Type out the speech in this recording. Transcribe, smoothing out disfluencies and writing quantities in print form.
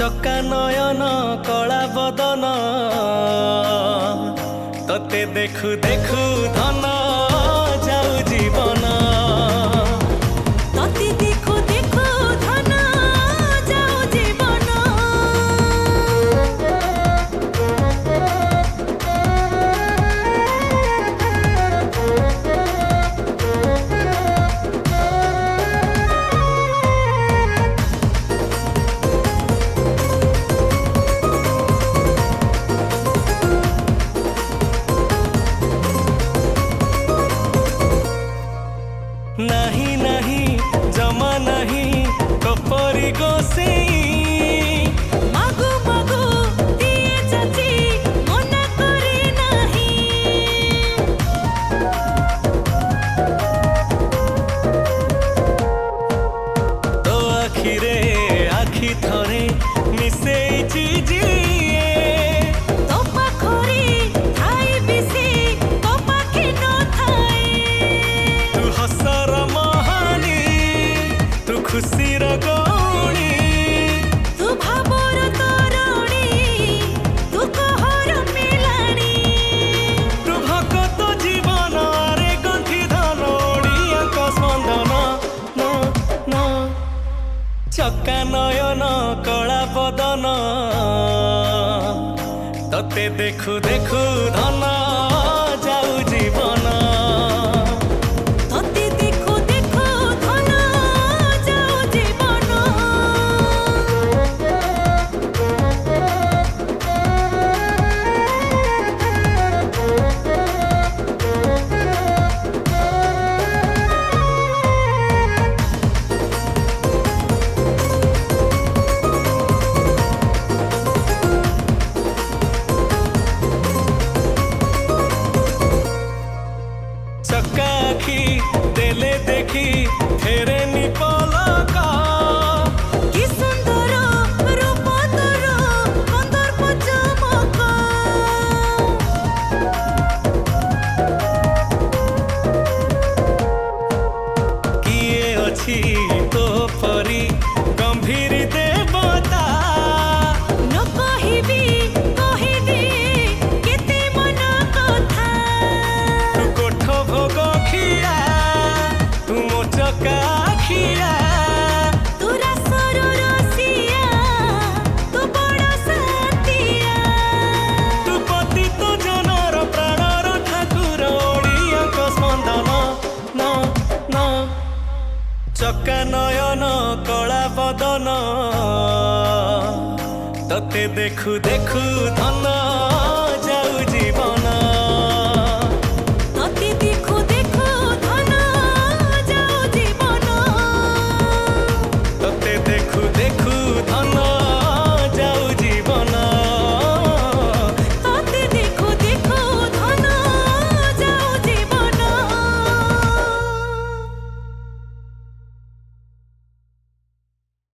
चका नयन कला बदन तते देखु देखु धन जाऊ जीवन तते देखु देखु धन जाऊ जीवन नहीं नहीं जमा नहीं कपरी गोसे मागु मागु दिए चाची मना करे नहीं तो आखिरे आखि थरे मिसे तो पाखरे थाई बिसी तो पाखे न थाई तू हसर महानी तू खुशीर गौणी तू भाबर तोरणी तू कहर मिलानी तू भगत जीवन रे गंठी धन ओडियाक स्पंदन न न चका नयन कला बदन तते देखु देखु धन जाऊ जीवन तते देखु देखु धन जाऊ जीवन चका आखि देले देखी फेरे नी पलक कि सुंदर रूप तोर कंदर्प चमक किए अछि तो परी गंभीर देवता न कहिबी कहिदे केते मन कथा तू कोठ भोग खिया तू मो चका खिया तू रसर रसिया तू बड़ साथिया तू पति तो जनर प्राणर ठाकुर ओडियाक स्पंदन न न चका नयन कला बदन तते देखु देखु धन